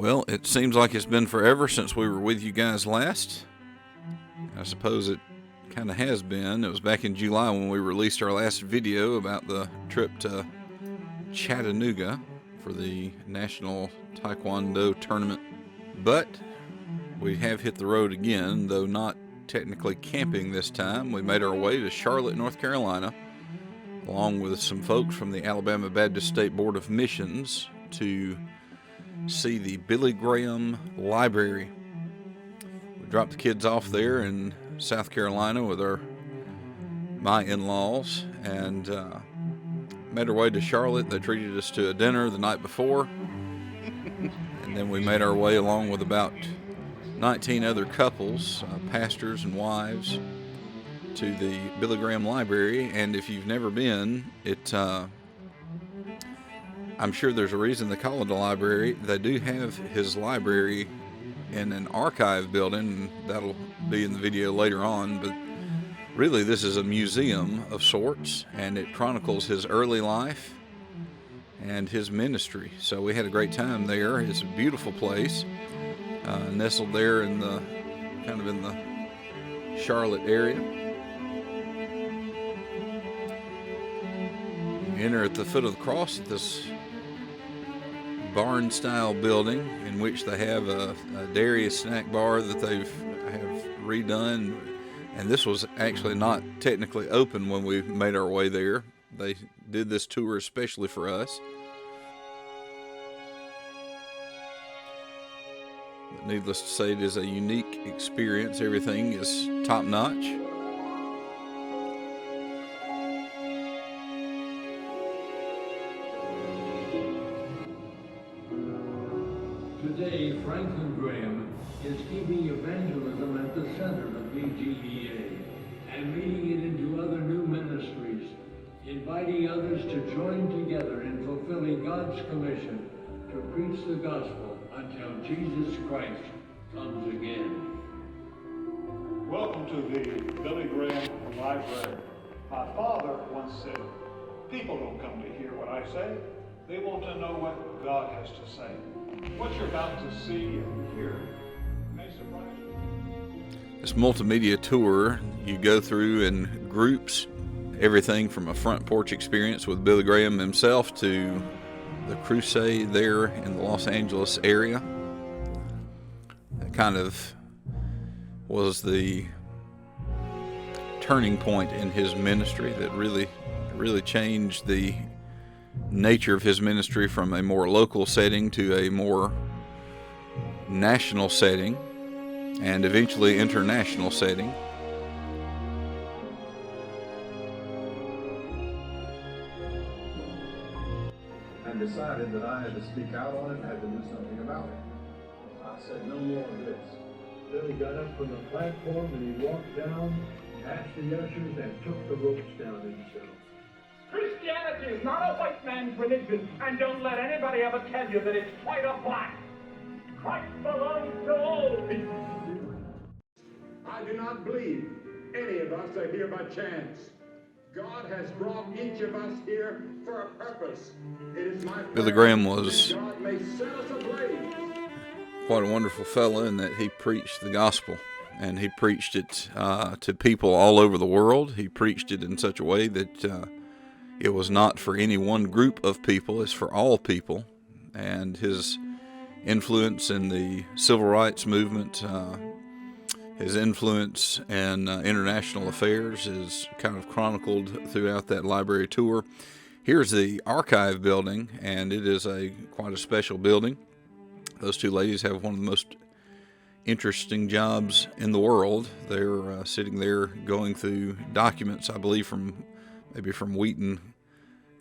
Well, it seems like it's been forever since we were with you guys last. I suppose it kind of has been. It was back in July when we released our last video about the trip to Chattanooga for the National Taekwondo Tournament. But we have hit the road again, though not technically camping this time. We made our way to Charlotte, North Carolina, along with some folks from the Alabama Baptist State Board of Missions to see the Billy Graham Library. We dropped the kids off there in South Carolina with my in-laws and made our way to Charlotte. They treated us to a dinner the night before, and then we made our way along with about 19 other couples, pastors and wives, to the Billy Graham Library. And if you've never been, I'm sure there's a reason they call it a library. They do have his library in an archive building, and that'll be in the video later on, but really this is a museum of sorts, and it chronicles his early life and his ministry. So we had a great time there. It's a beautiful place, nestled there in the Charlotte area. You enter at the foot of the cross at this barn-style building in which they have a dairy snack bar that have redone. And this was actually not technically open when we made our way there. They did this tour especially for us. But needless to say, it is a unique experience. Everything is top-notch. Today, Franklin Graham is keeping evangelism at the center of BGEA and leading it into other new ministries, inviting others to join together in fulfilling God's commission to preach the gospel until Jesus Christ comes again. Welcome to the Billy Graham Library. My father once said, people don't come to hear what I say, they want to know what God has to say. What you're about to see and hear may surprise you. This multimedia tour, you go through in groups, everything from a front porch experience with Billy Graham himself to the crusade there in the Los Angeles area. That kind of was the turning point in his ministry that really changed the nature of his ministry from a more local setting to a more national setting and eventually international setting. And decided that I had to speak out on it and had to do something about it. I said, no more of this. Billy got up from the platform and he walked down, past the ushers, and took the ropes down himself. Christianity is not a white man's religion, and don't let anybody ever tell you that it's white or black. Christ belongs to all people. I do not believe any of us are here by chance. God has brought each of us here for a purpose. It is my Billy Graham was God may set us ablaze. quite a wonderful fellow in that he preached the gospel, and he preached it to people all over the world. He preached it in such a way that it was not for any one group of people, it's for all people. And his influence in the civil rights movement, his influence in international affairs is kind of chronicled throughout that library tour. Here's the archive building, and it is quite a special building. Those two ladies have one of the most interesting jobs in the world. They're sitting there going through documents, I believe from Wheaton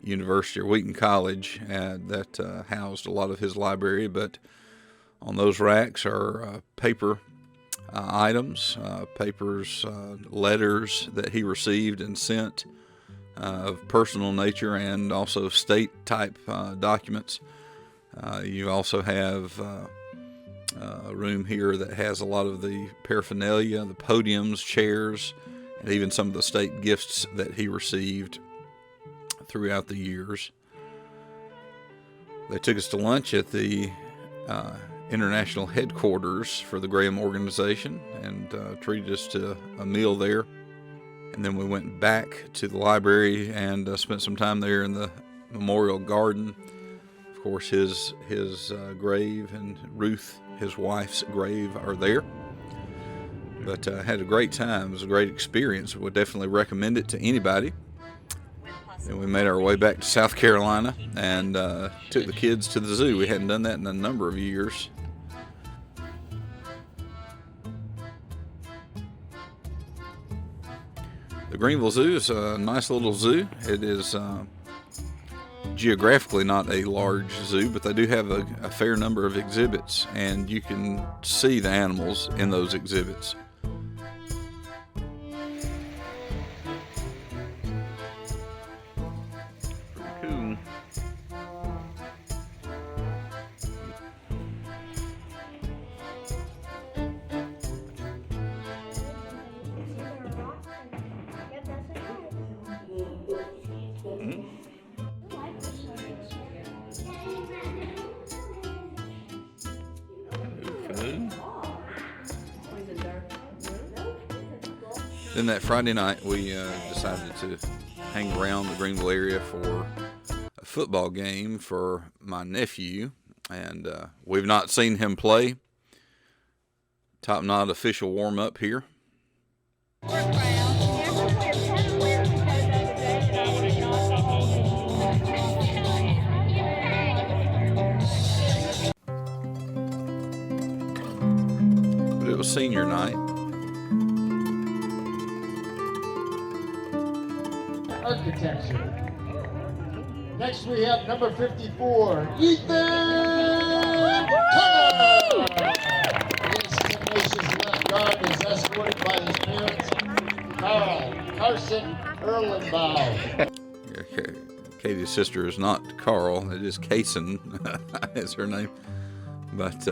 University or Wheaton College, that housed a lot of his library. But on those racks are paper items, papers, letters that he received and sent of personal nature, and also state-type documents. You also have a room here that has a lot of the paraphernalia, the podiums, chairs, and even some of the state gifts that he received throughout the years. They took us to lunch at the international headquarters for the Graham organization, and treated us to a meal there. And then we went back to the library and spent some time there in the memorial garden. Of course, his grave and Ruth, his wife's grave, are there. But had a great time. It was a great experience. Would definitely recommend it to anybody. And we made our way back to South Carolina and took the kids to the zoo. We hadn't done that in a number of years. The Greenville Zoo is a nice little zoo. It is geographically not a large zoo, but they do have a fair number of exhibits, and you can see the animals in those exhibits. Pretty cool. Then that Friday night, we decided to hang around the Greenville area for a football game for my nephew, and we've not seen him play. Top knot official warm up here. But it was senior night. Architecture. Next we have number 54, Ethan Turner. His tenacious left guard is escorted by his parents, Carson Erlenbaugh. Katie's sister is not Carl, it is Kaysen is her name. But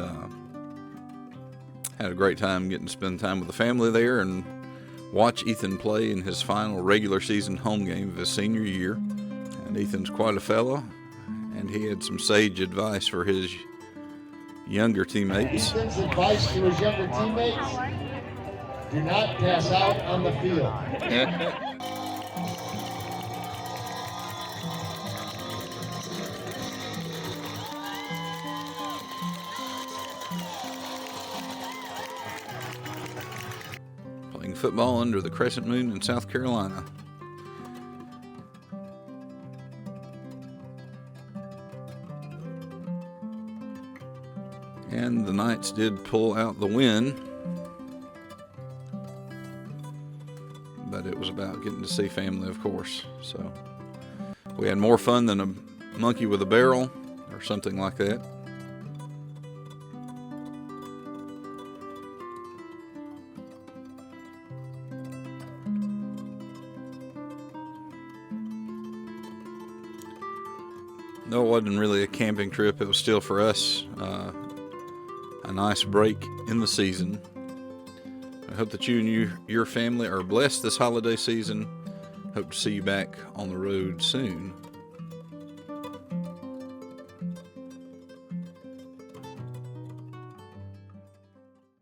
had a great time getting to spend time with the family there and watch Ethan play in his final regular season home game of his senior year. And Ethan's quite a fellow, and he had some sage advice for his younger teammates. Ethan's advice to his younger teammates: do not pass out on the field. Playing football under the crescent moon in South Carolina. And the Knights did pull out the win, but it was about getting to see family, of course. So we had more fun than a monkey with a barrel or something like that. No, it wasn't really a camping trip. It was still for us a nice break in the season. I hope that you and your family are blessed this holiday season. Hope to see you back on the road soon.